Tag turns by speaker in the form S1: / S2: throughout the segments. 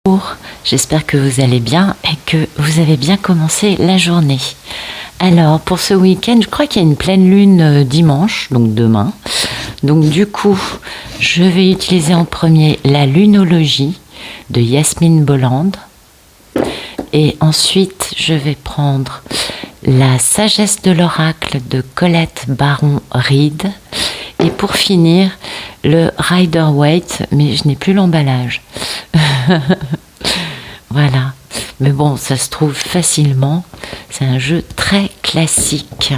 S1: Bonjour, j'espère que vous allez bien et que vous avez bien commencé la journée. Alors, pour ce week-end, je crois qu'il y a une pleine lune dimanche, donc demain. Donc du coup, je vais utiliser en premier la lunologie de Yasmine Bolland. Et ensuite, je vais prendre la sagesse de l'oracle de Colette Baron-Reid. Et pour finir, le Rider-Waite, mais je n'ai plus l'emballage. Voilà. Mais bon, ça se trouve facilement. C'est un jeu très classique.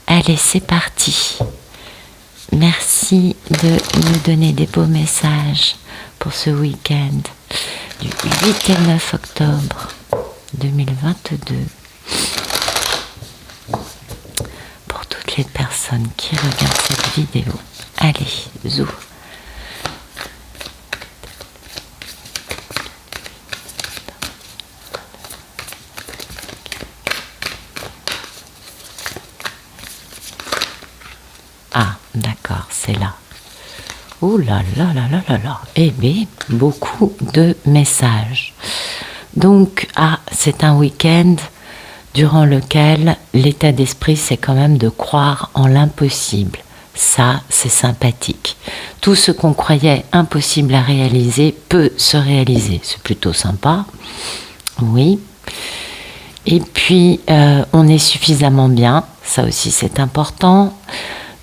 S1: Allez, c'est parti. Merci de nous donner des beaux messages pour ce week-end du 8 et 9 octobre 2022. Pour toutes les personnes qui regardent cette vidéo. Allez, zou. Ah, d'accord, c'est là. Ouh là là là là là là. Eh bien, beaucoup de messages. Donc, c'est un week-end durant lequel l'état d'esprit, c'est quand même de croire en l'impossible. Ça, c'est sympathique. Tout ce qu'on croyait impossible à réaliser peut se réaliser. C'est plutôt sympa. Oui. Et puis, on est suffisamment bien. Ça aussi, c'est important.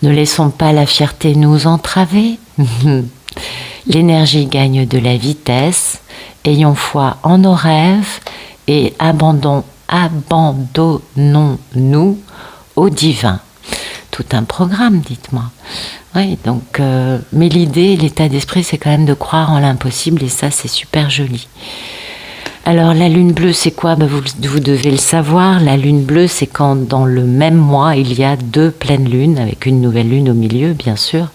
S1: Ne laissons pas la fierté nous entraver. L'énergie gagne de la vitesse. Ayons foi en nos rêves et abandonnons-nous au divin. Tout un programme, dites-moi. Oui, donc, mais l'idée, l'état d'esprit, c'est quand même de croire en l'impossible et ça, c'est super joli. Alors, la lune bleue, c'est quoi? Vous devez le savoir. La lune bleue, c'est quand dans le même mois, il y a 2 pleines lunes, avec une nouvelle lune au milieu, bien sûr.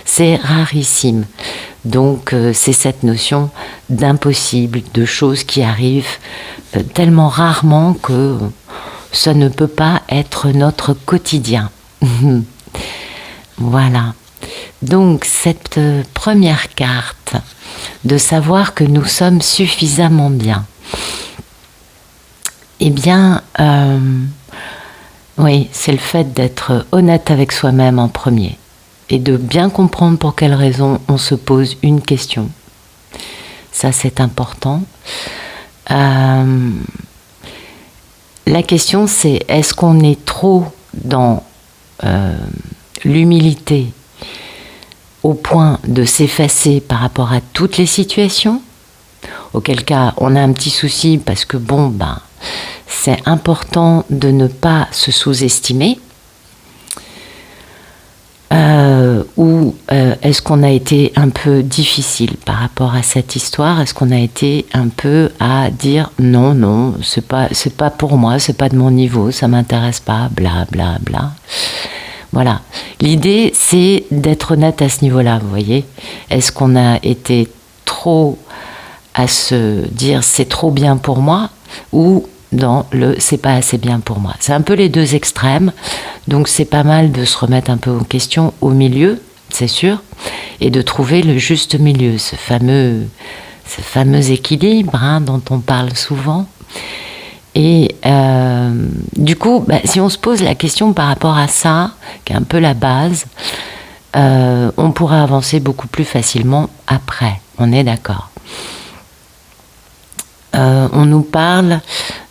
S1: C'est rarissime. Donc, c'est cette notion d'impossible, de choses qui arrivent tellement rarement que ça ne peut pas être notre quotidien. Voilà. Donc, cette première carte, de savoir que nous sommes suffisamment bien. Eh bien, oui, c'est le fait d'être honnête avec soi-même en premier et de bien comprendre pour quelle raison on se pose une question. Ça, c'est important. La question, c'est est-ce qu'on est trop dans l'humilité au point de s'effacer par rapport à toutes les situations, auquel cas on a un petit souci parce que c'est important de ne pas se sous-estimer, ou est-ce qu'on a été un peu difficile par rapport à cette histoire? Est-ce qu'on a été un peu à dire non, c'est pas pour moi, c'est pas de mon niveau, ça m'intéresse pas, bla bla bla. Voilà. L'idée, c'est d'être honnête à ce niveau-là, vous voyez. Est-ce qu'on a été trop à se dire c'est trop bien pour moi ou dans le c'est pas assez bien pour moi? C'est un peu les deux extrêmes. Donc c'est pas mal de se remettre un peu en question au milieu, c'est sûr, et de trouver le juste milieu, ce fameux équilibre dont on parle souvent. Et du coup, si on se pose la question par rapport à ça, qui est un peu la base, on pourra avancer beaucoup plus facilement après. On est d'accord. On nous parle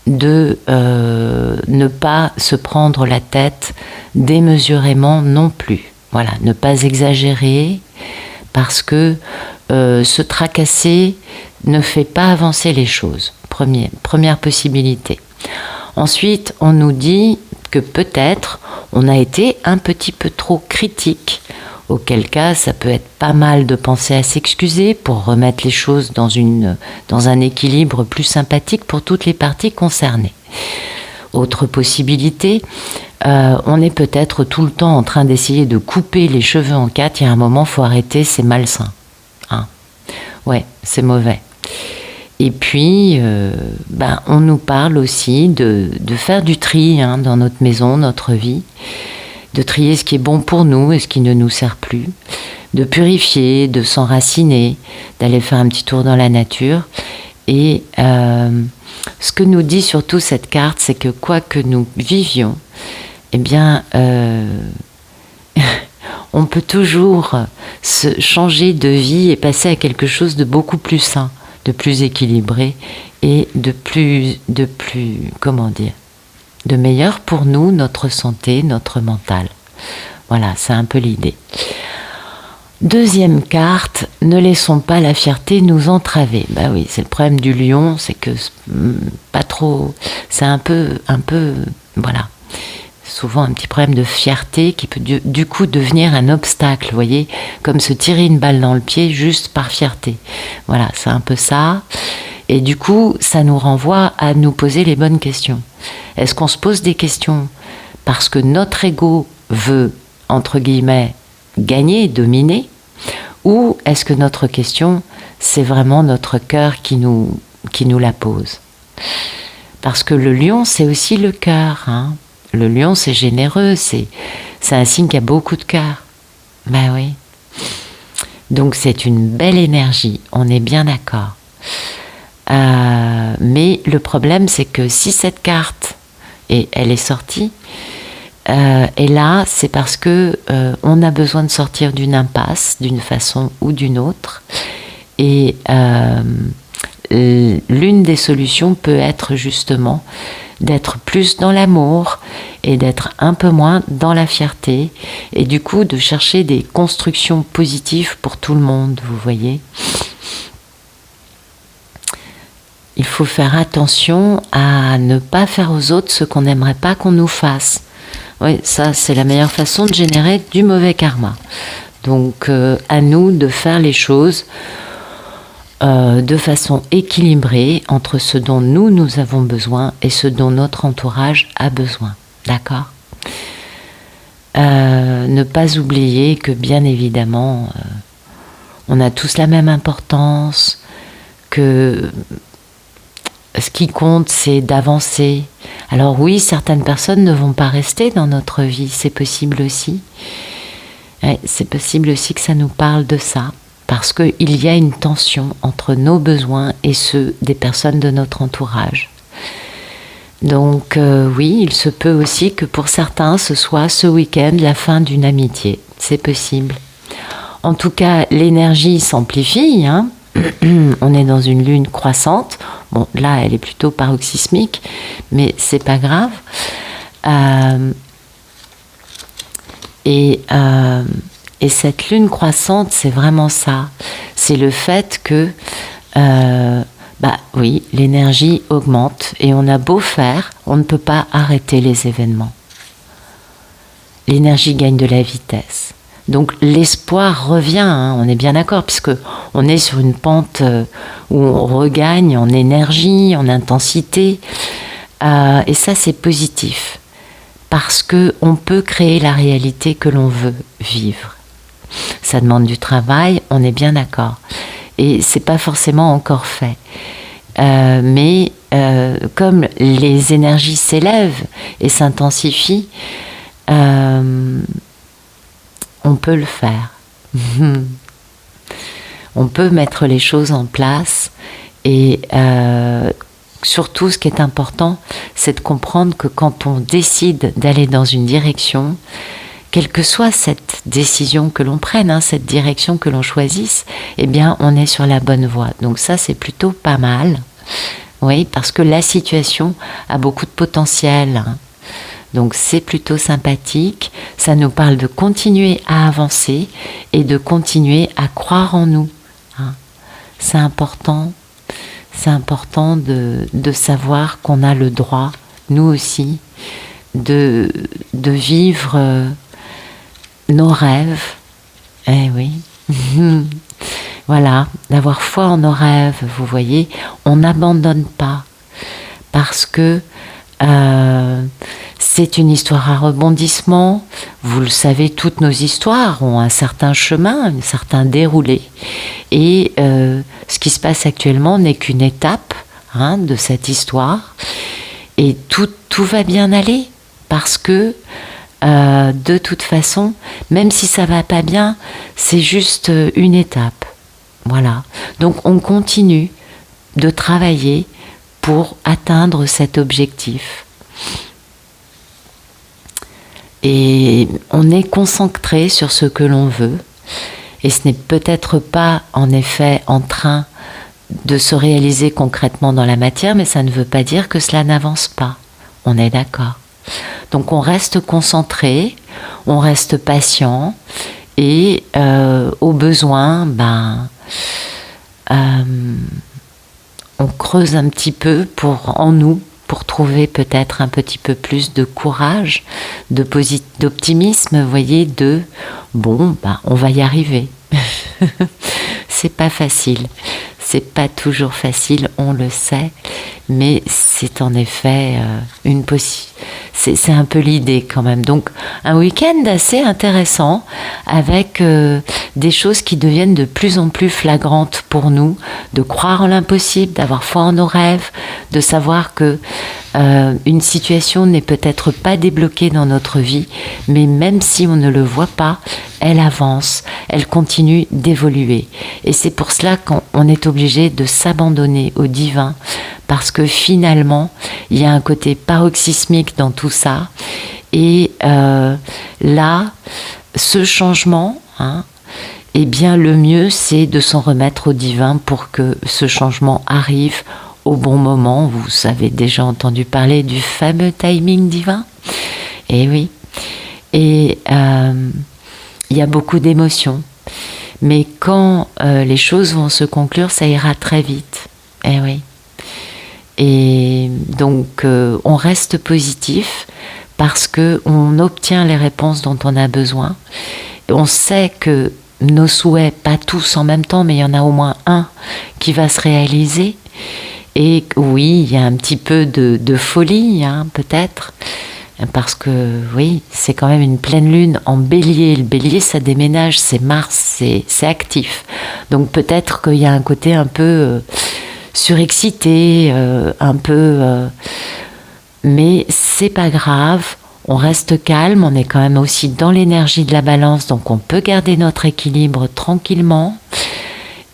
S1: de ne pas se prendre la tête démesurément non plus. Voilà, ne pas exagérer parce que se tracasser ne fait pas avancer les choses. Première possibilité. Ensuite, on nous dit que peut-être on a été un petit peu trop critique, auquel cas ça peut être pas mal de penser à s'excuser pour remettre les choses dans un équilibre plus sympathique pour toutes les parties concernées. Autre possibilité, on est peut-être tout le temps en train d'essayer de couper les cheveux en 4, il y a un moment, il faut arrêter, c'est malsain. Ouais, c'est mauvais. Et puis, on nous parle aussi de faire du tri dans notre maison, notre vie, de trier ce qui est bon pour nous et ce qui ne nous sert plus, de purifier, de s'enraciner, d'aller faire un petit tour dans la nature Et ce que nous dit surtout cette carte, c'est que quoi que nous vivions, eh bien, on peut toujours se changer de vie et passer à quelque chose de beaucoup plus sain, de plus équilibré et de plus, comment dire, de meilleur pour nous, notre santé, notre mental. Voilà, c'est un peu l'idée. Deuxième carte, ne laissons pas la fierté nous entraver. Ben oui, c'est le problème du lion, c'est que pas trop, c'est un peu, voilà, souvent un petit problème de fierté qui peut du coup devenir un obstacle, vous voyez, comme se tirer une balle dans le pied juste par fierté. Voilà, c'est un peu ça. Et du coup, ça nous renvoie à nous poser les bonnes questions. Est-ce qu'on se pose des questions parce que notre ego veut, entre guillemets, gagner, dominer, ou est-ce que notre question, c'est vraiment notre cœur qui nous la pose? Parce que le lion, c'est aussi le cœur. Hein. Le lion, c'est généreux, c'est un signe qui a beaucoup de cœur. Ben oui. Donc c'est une belle énergie, on est bien d'accord. Mais le problème, c'est que si cette carte, et elle est sortie, et là, c'est parce que on a besoin de sortir d'une impasse, d'une façon ou d'une autre. Et l'une des solutions peut être justement d'être plus dans l'amour et d'être un peu moins dans la fierté. Et du coup, de chercher des constructions positives pour tout le monde, vous voyez. Il faut faire attention à ne pas faire aux autres ce qu'on n'aimerait pas qu'on nous fasse. Oui, ça, c'est la meilleure façon de générer du mauvais karma. Donc, à nous de faire les choses de façon équilibrée entre ce dont nous avons besoin et ce dont notre entourage a besoin. D'accord ? Ne pas oublier que, bien évidemment, on a tous la même importance, que ce qui compte, c'est d'avancer. Alors oui, certaines personnes ne vont pas rester dans notre vie, c'est possible aussi. Ouais, c'est possible aussi que ça nous parle de ça, parce qu'il y a une tension entre nos besoins et ceux des personnes de notre entourage. Donc oui, il se peut aussi que pour certains, ce soit ce week-end la fin d'une amitié. C'est possible. En tout cas, l'énergie s'amplifie, hein. On est dans une lune croissante. Bon, là, elle est plutôt paroxysmique, mais c'est pas grave. Et cette lune croissante, c'est vraiment ça. C'est le fait que, oui, l'énergie augmente et on a beau faire, on ne peut pas arrêter les événements. L'énergie gagne de la vitesse. Donc l'espoir revient, hein, on est bien d'accord, puisque on est sur une pente où on regagne en énergie, en intensité, et ça c'est positif, parce que on peut créer la réalité que l'on veut vivre. Ça demande du travail, on est bien d'accord, et c'est pas forcément encore fait. Mais comme les énergies s'élèvent et s'intensifient, on peut le faire. On peut mettre les choses en place et surtout ce qui est important, c'est de comprendre que quand on décide d'aller dans une direction, quelle que soit cette décision que l'on prenne, hein, cette direction que l'on choisisse, eh bien on est sur la bonne voie. Donc ça c'est plutôt pas mal, oui, parce que la situation a beaucoup de potentiel, hein. Donc c'est plutôt sympathique, ça nous parle de continuer à avancer et de continuer à croire en nous. Hein. C'est important de savoir qu'on a le droit, nous aussi, de vivre nos rêves. Eh oui, voilà, d'avoir foi en nos rêves, vous voyez, on n'abandonne pas parce que c'est une histoire à rebondissement. Vous le savez, toutes nos histoires ont un certain chemin, un certain déroulé. Et ce qui se passe actuellement n'est qu'une étape, hein, de cette histoire. Et tout va bien aller parce que de toute façon, même si ça va pas bien, c'est juste une étape. Voilà. Donc on continue de travailler pour atteindre cet objectif. Et on est concentré sur ce que l'on veut, et ce n'est peut-être pas en effet en train de se réaliser concrètement dans la matière, mais ça ne veut pas dire que cela n'avance pas. On est d'accord. Donc on reste concentré, on reste patient, et au besoin, on creuse un petit peu en nous pour trouver peut-être un petit peu plus de courage, d'optimisme, vous voyez, on va y arriver. C'est pas facile. C'est pas toujours facile, on le sait, mais c'est en effet c'est un peu l'idée quand même. Donc un week-end assez intéressant avec des choses qui deviennent de plus en plus flagrantes pour nous, de croire en l'impossible, d'avoir foi en nos rêves, de savoir que une situation n'est peut-être pas débloquée dans notre vie, mais même si on ne le voit pas, elle avance, elle continue d'évoluer. Et c'est pour cela qu'on est obligé de s'abandonner au divin, parce que finalement, il y a un côté paroxysmique dans tout ça. Et là, ce changement, eh bien, le mieux, c'est de s'en remettre au divin pour que ce changement arrive au bon moment. Vous avez déjà entendu parler du fameux timing divin? Eh oui. Et il y a beaucoup d'émotions. Mais quand les choses vont se conclure, ça ira très vite. Eh oui. Et donc, on reste positif parce qu'on obtient les réponses dont on a besoin. On sait que nos souhaits, pas tous en même temps, mais il y en a au moins un qui va se réaliser. Et oui, il y a un petit peu de folie, peut-être, parce que oui, c'est quand même une pleine lune en bélier. Le bélier, ça déménage, c'est Mars, c'est actif. Donc peut-être qu'il y a un côté un peu surexcité, mais c'est pas grave. On reste calme, on est quand même aussi dans l'énergie de la balance, donc on peut garder notre équilibre tranquillement.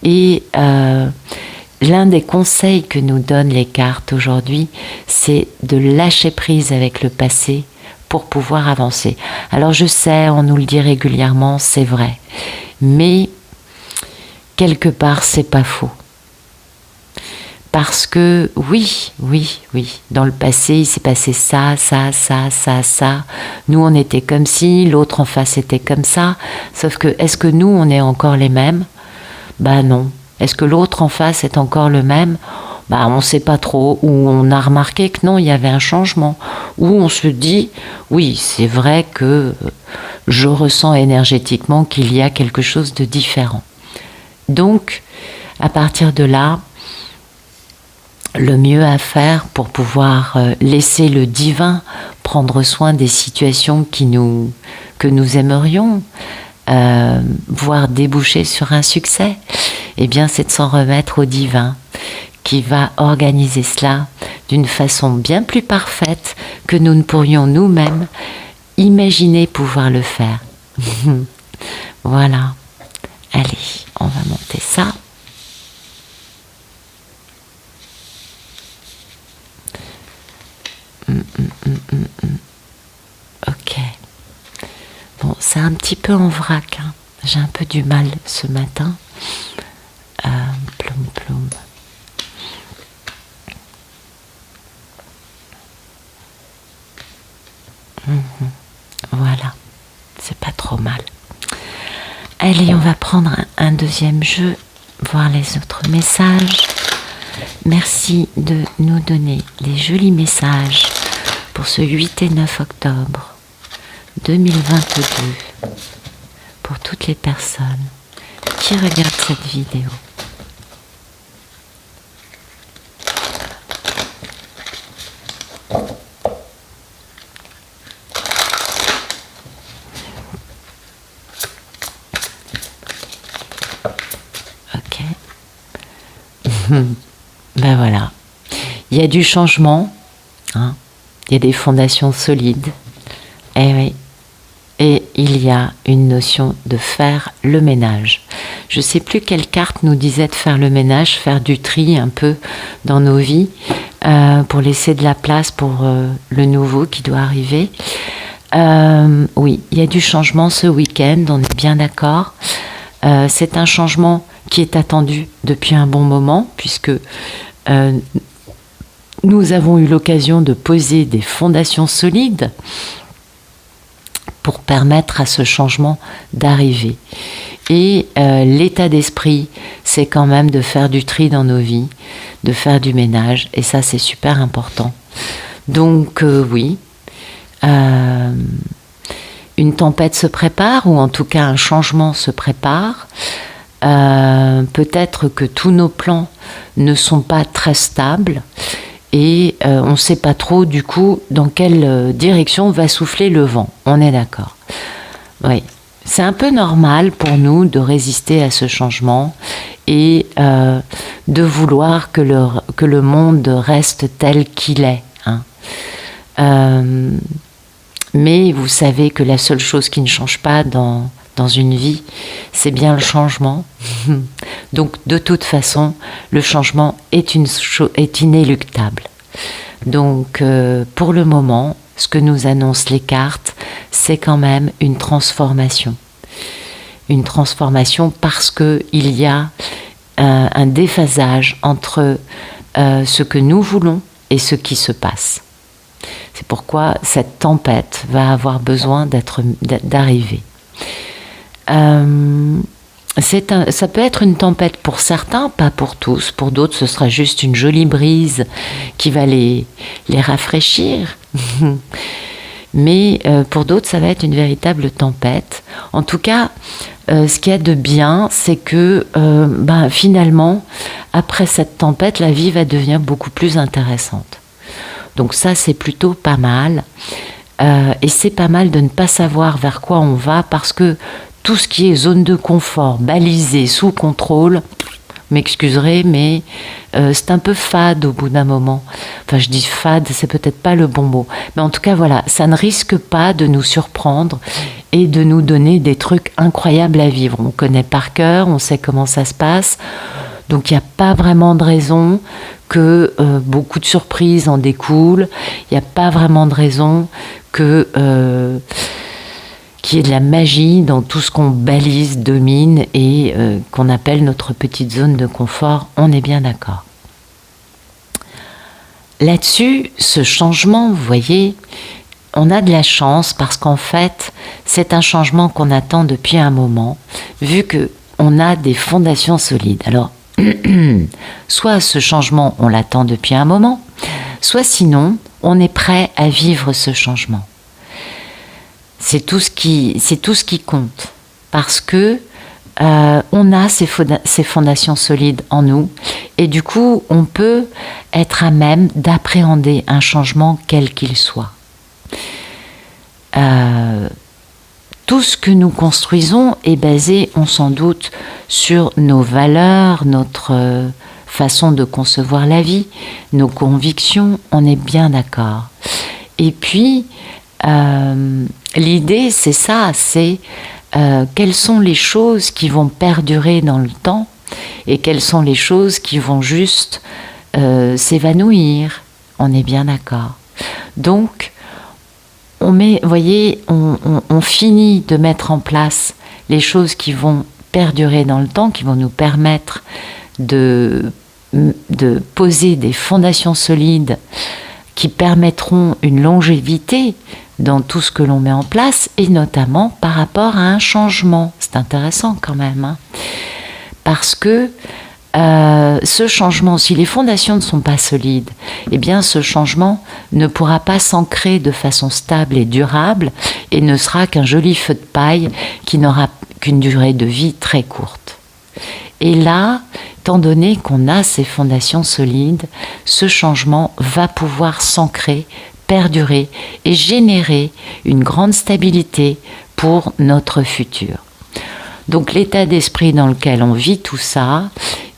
S1: Et l'un des conseils que nous donnent les cartes aujourd'hui, c'est de lâcher prise avec le passé pour pouvoir avancer. Alors je sais, on nous le dit régulièrement, c'est vrai, mais quelque part c'est pas faux. Parce que oui, dans le passé, il s'est passé ça. Nous, on était comme ci, l'autre en face était comme ça. Sauf que, est-ce que nous, on est encore les mêmes? Non. Est-ce que l'autre en face est encore le même? On ne sait pas trop. Ou on a remarqué que non, il y avait un changement. Ou on se dit, oui, c'est vrai que je ressens énergétiquement qu'il y a quelque chose de différent. Donc, à partir de là, le mieux à faire pour pouvoir laisser le divin prendre soin des situations que nous aimerions voir déboucher sur un succès, eh bien c'est de s'en remettre au divin qui va organiser cela d'une façon bien plus parfaite que nous ne pourrions nous-mêmes imaginer pouvoir le faire. Voilà. Allez, on va monter ça. Ok. Bon, c'est un petit peu en vrac. J'ai un peu du mal ce matin. Ploum. Voilà. C'est pas trop mal. Allez, on va prendre un deuxième jeu, voir les autres messages. Merci de nous donner les jolis messages pour ce 8 et 9 octobre 2022 pour toutes les personnes qui regardent cette vidéo. Ok. Voilà. Il y a du changement, il y a des fondations solides, et oui. Et il y a une notion de faire le ménage. je ne sais plus quelle carte nous disait de faire le ménage, faire du tri un peu dans nos vies, pour laisser de la place pour le nouveau qui doit arriver. Oui, il y a du changement ce week-end, on est bien d'accord. C'est un changement qui est attendu depuis un bon moment, puisque nous avons eu l'occasion de poser des fondations solides pour permettre à ce changement d'arriver. Et l'état d'esprit, c'est quand même de faire du tri dans nos vies, de faire du ménage, et ça c'est super important. Donc oui, une tempête se prépare, ou en tout cas un changement se prépare. Peut-être que tous nos plans ne sont pas très stables, et on ne sait pas trop du coup dans quelle direction va souffler le vent. On est d'accord. Oui, c'est un peu normal pour nous de résister à ce changement et de vouloir que le monde reste tel qu'il est. Hein. Mais vous savez que la seule chose qui ne change pas dans une vie, c'est bien le changement. Donc de toute façon, le changement est inéluctable. Donc pour le moment, ce que nous annoncent les cartes, c'est quand même une transformation. Une transformation parce qu'il y a un déphasage entre ce que nous voulons et ce qui se passe. C'est pourquoi cette tempête va avoir besoin d'arriver. Ça peut être une tempête pour certains, pas pour tous. Pour d'autres, ce sera juste une jolie brise qui va les rafraîchir. Mais pour d'autres, ça va être une véritable tempête. En tout cas, ce qu'il y a de bien, c'est que finalement, après cette tempête, la vie va devenir beaucoup plus intéressante. Donc ça, c'est plutôt pas mal. Et c'est pas mal de ne pas savoir vers quoi on va, parce que tout ce qui est zone de confort, balisé, sous contrôle, m'excuserez, mais c'est un peu fade au bout d'un moment. Enfin, je dis fade, c'est peut-être pas le bon mot. Mais en tout cas, voilà, ça ne risque pas de nous surprendre et de nous donner des trucs incroyables à vivre. On connaît par cœur, on sait comment ça se passe. Donc, il n'y a pas vraiment de raison que beaucoup de surprises en découlent. Il n'y a pas vraiment de raison que... qu'il y ait de la magie dans tout ce qu'on balise, domine et qu'on appelle notre petite zone de confort, on est bien d'accord. Là-dessus, ce changement, vous voyez, on a de la chance parce qu'en fait, c'est un changement qu'on attend depuis un moment, vu qu'on a des fondations solides. Alors, soit ce changement, on l'attend depuis un moment, soit sinon, on est prêt à vivre ce changement. C'est tout ce qui compte, parce que on a ces fondations solides en nous, et du coup on peut être à même d'appréhender un changement quel qu'il soit. Tout ce que nous construisons est basé, on s'en doute, sur nos valeurs, notre façon de concevoir la vie, nos convictions, on est bien d'accord. Et puis l'idée, c'est ça, c'est quelles sont les choses qui vont perdurer dans le temps et quelles sont les choses qui vont juste s'évanouir. On est bien d'accord. Donc, vous voyez, on finit de mettre en place les choses qui vont perdurer dans le temps, qui vont nous permettre de poser des fondations solides qui permettront une longévité dans tout ce que l'on met en place, et notamment par rapport à un changement. C'est intéressant quand même, hein, parce que ce changement, si les fondations ne sont pas solides, eh bien ce changement ne pourra pas s'ancrer de façon stable et durable, et ne sera qu'un joli feu de paille qui n'aura qu'une durée de vie très courte. Et là, étant donné qu'on a ces fondations solides, ce changement va pouvoir s'ancrer, perdurer et générer une grande stabilité pour notre futur. Donc l'état d'esprit dans lequel on vit tout ça,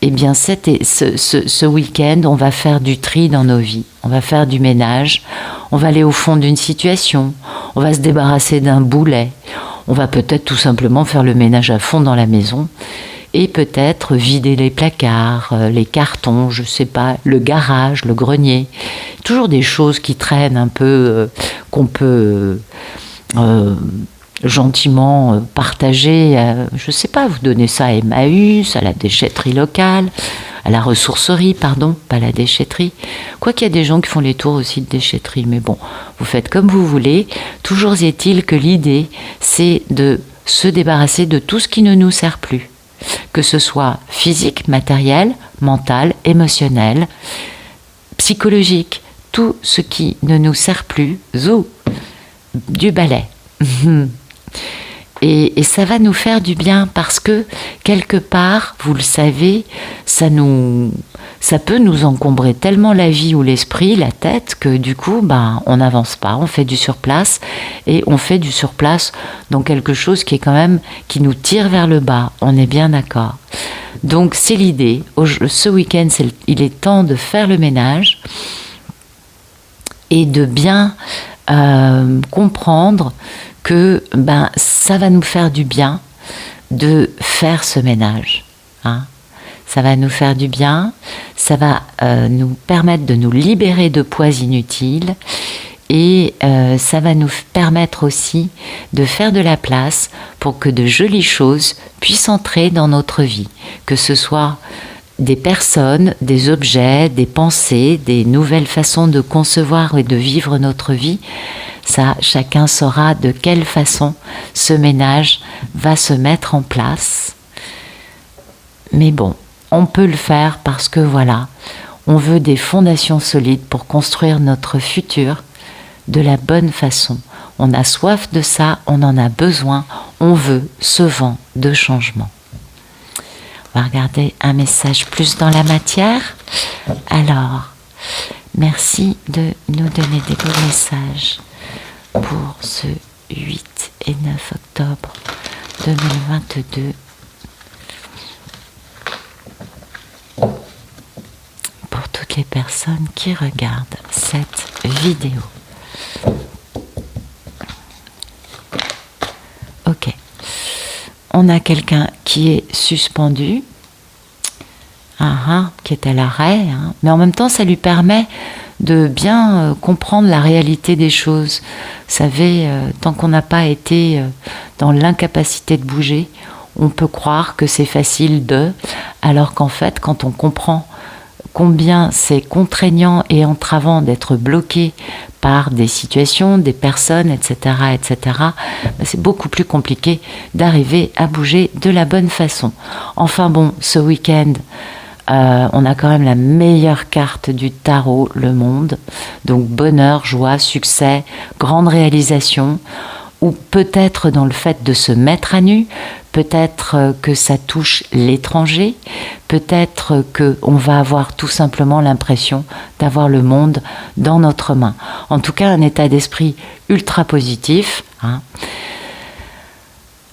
S1: eh bien ce week-end, on va faire du tri dans nos vies, on va faire du ménage, on va aller au fond d'une situation, on va se débarrasser d'un boulet, on va peut-être tout simplement faire le ménage à fond dans la maison, et peut-être vider les placards, les cartons, je sais pas, le garage, le grenier. Toujours des choses qui traînent un peu, qu'on peut gentiment partager, je sais pas, vous donnez ça à Emmaüs, à la déchetterie locale, à la ressourcerie, pardon, pas la déchetterie. Quoi qu'il y a des gens qui font les tours aussi de déchetterie, mais bon, vous faites comme vous voulez. Toujours est-il que l'idée, c'est de se débarrasser de tout ce qui ne nous sert plus, que ce soit physique, matériel, mental, émotionnel, psychologique, tout ce qui ne nous sert plus, du balai. Et ça va nous faire du bien parce que quelque part, vous le savez, ça peut nous encombrer tellement la vie ou l'esprit, la tête, que du coup, on n'avance pas, on fait du surplace et on fait du surplace dans quelque chose qui est quand même, qui nous tire vers le bas, on est bien d'accord. Donc c'est l'idée, ce week-end, il est temps de faire le ménage et de bien comprendre que ça va nous faire du bien de faire ce ménage. Hein. Ça va nous faire du bien, ça va nous permettre de nous libérer de poids inutiles et ça va nous permettre aussi de faire de la place pour que de jolies choses puissent entrer dans notre vie, que ce soit des personnes, des objets, des pensées, des nouvelles façons de concevoir et de vivre notre vie. Ça, chacun saura de quelle façon ce ménage va se mettre en place. Mais bon, on peut le faire parce que voilà, on veut des fondations solides pour construire notre futur de la bonne façon. On a soif de ça, on en a besoin, on veut ce vent de changement. On va regarder un message plus dans la matière. Alors, merci de nous donner des beaux messages pour ce 8 et 9 octobre 2022. Pour toutes les personnes qui regardent cette vidéo. Ok. On a quelqu'un qui est suspendu, qui est à l'arrêt, mais en même temps ça lui permet de bien comprendre la réalité des choses. Vous savez, tant qu'on n'a pas été dans l'incapacité de bouger, on peut croire que c'est facile alors qu'en fait, quand on comprend combien c'est contraignant et entravant d'être bloqué par des situations, des personnes, etc., c'est beaucoup plus compliqué d'arriver à bouger de la bonne façon. Enfin bon, ce week-end, on a quand même la meilleure carte du tarot, le monde. Donc bonheur, joie, succès, grande réalisation, ou peut-être dans le fait de se mettre à nu, peut-être que ça touche l'étranger, peut-être qu'on va avoir tout simplement l'impression d'avoir le monde dans notre main. En tout cas, un état d'esprit ultra positif.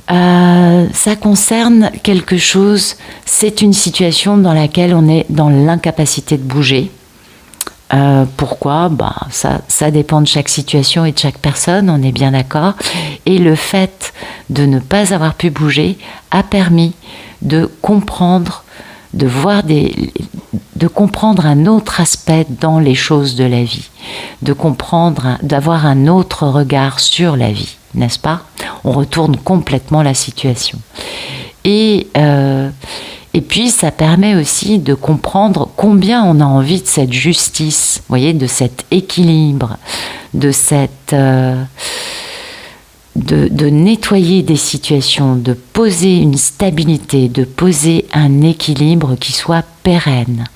S1: Ça concerne quelque chose, c'est une situation dans laquelle on est dans l'incapacité de bouger. Pourquoi ? Ça dépend de chaque situation et de chaque personne, on est bien d'accord. Et le fait de ne pas avoir pu bouger a permis de comprendre, de comprendre un autre aspect dans les choses de la vie, de comprendre, d'avoir un autre regard sur la vie, n'est-ce pas ? On retourne complètement la situation. Et puis, ça permet aussi de comprendre combien on a envie de cette justice, vous voyez, de cet équilibre, de nettoyer des situations, de poser une stabilité, de poser un équilibre qui soit pérenne.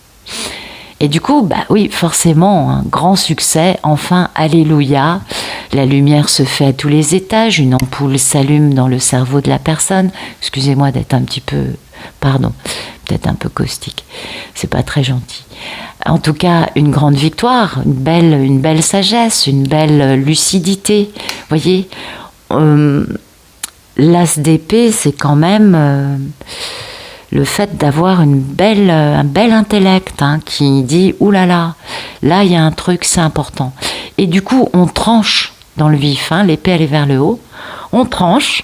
S1: Et du coup, oui, forcément, un grand succès, enfin, alléluia, la lumière se fait à tous les étages, une ampoule s'allume dans le cerveau de la personne. Excusez-moi d'être un petit peu... Pardon, peut-être un peu caustique, c'est pas très gentil. En tout cas, une grande victoire, une belle sagesse, une belle lucidité. Vous voyez, l'as d'épée, c'est quand même le fait d'avoir un bel intellect qui dit « Ouh là là, là il y a un truc, c'est important ». Et du coup, on tranche dans le vif, l'épée elle est vers le haut, on tranche,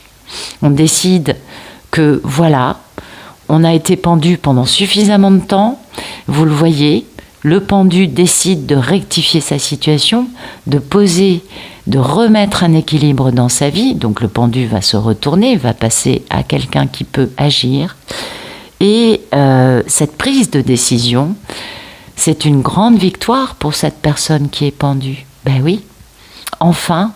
S1: on décide que voilà, on a été pendu pendant suffisamment de temps, vous le voyez, le pendu décide de rectifier sa situation, de poser, de remettre un équilibre dans sa vie, donc le pendu va se retourner, va passer à quelqu'un qui peut agir, et cette prise de décision, c'est une grande victoire pour cette personne qui est pendue. Ben oui, enfin,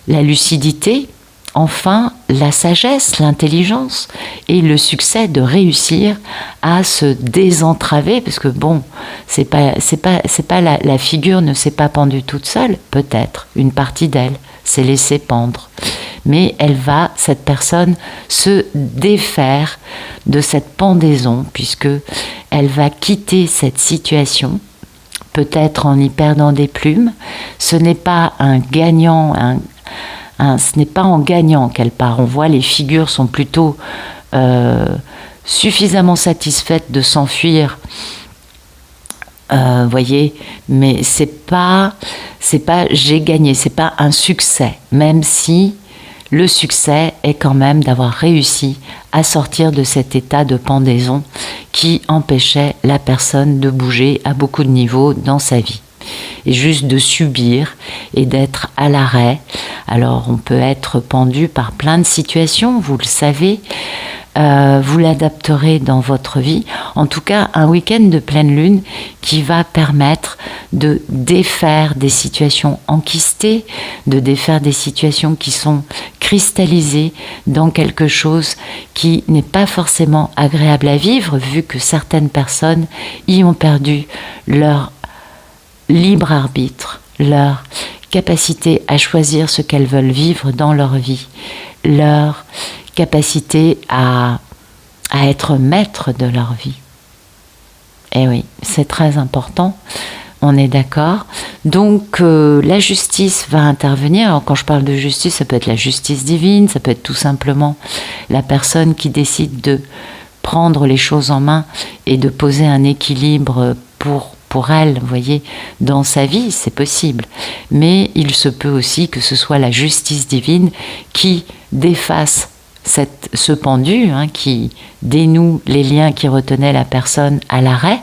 S1: la lucidité, enfin, la sagesse, l'intelligence et le succès de réussir à se désentraver, parce que bon, c'est pas la figure ne s'est pas pendue toute seule, peut-être, une partie d'elle s'est laissée pendre. Mais elle va, cette personne, se défaire de cette pendaison, puisque elle va quitter cette situation, peut-être en y perdant des plumes. Ce n'est pas un gagnant, ce n'est pas en gagnant qu'elle part. On voit les figures sont plutôt suffisamment satisfaites de s'enfuir, voyez, mais c'est pas j'ai gagné, c'est pas un succès, même si le succès est quand même d'avoir réussi à sortir de cet état de pendaison qui empêchait la personne de bouger à beaucoup de niveaux dans sa vie. Et juste de subir et d'être à l'arrêt. Alors on peut être pendu par plein de situations, vous le savez, vous l'adapterez dans votre vie. En tout cas, un week-end de pleine lune qui va permettre de défaire des situations enquistées, de défaire des situations qui sont cristallisées dans quelque chose qui n'est pas forcément agréable à vivre, vu que certaines personnes y ont perdu leur libre arbitre, leur capacité à choisir ce qu'elles veulent vivre dans leur vie, leur capacité à être maître de leur vie. Et oui, c'est très important, on est d'accord. Donc la justice va intervenir. Alors quand je parle de justice, ça peut être la justice divine, ça peut être tout simplement la personne qui décide de prendre les choses en main et de poser un équilibre pour elle, vous voyez, dans sa vie, c'est possible. Mais il se peut aussi que ce soit la justice divine qui défasse ce pendu, qui dénoue les liens qui retenaient la personne à l'arrêt.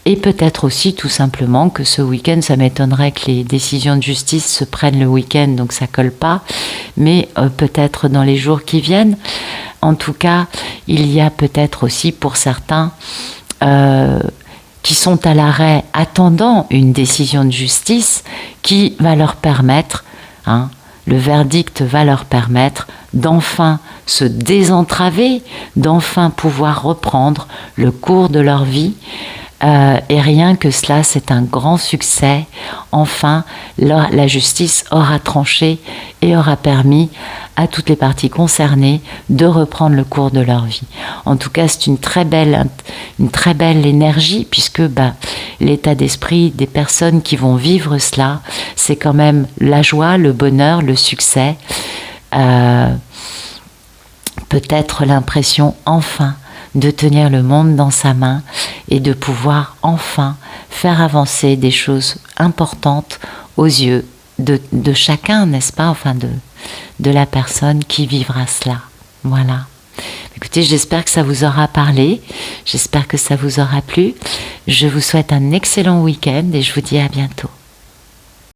S1: Et peut-être aussi tout simplement que ce week-end, ça m'étonnerait que les décisions de justice se prennent le week-end, donc ça colle pas, mais peut-être dans les jours qui viennent. En tout cas, il y a peut-être aussi pour certains qui sont à l'arrêt attendant une décision de justice qui va leur permettre, le verdict va leur permettre d'enfin se désentraver, d'enfin pouvoir reprendre le cours de leur vie. Et rien que cela, c'est un grand succès. Enfin, la justice aura tranché et aura permis à toutes les parties concernées de reprendre le cours de leur vie. En tout cas, c'est une très belle énergie, puisque l'état d'esprit des personnes qui vont vivre cela, c'est quand même la joie, le bonheur, le succès. Peut-être l'impression enfin de tenir le monde dans sa main et de pouvoir enfin faire avancer des choses importantes aux yeux de chacun, n'est-ce pas, enfin de la personne qui vivra cela. Voilà. Écoutez, j'espère que ça vous aura parlé, j'espère que ça vous aura plu. Je vous souhaite un excellent week-end et je vous dis à bientôt.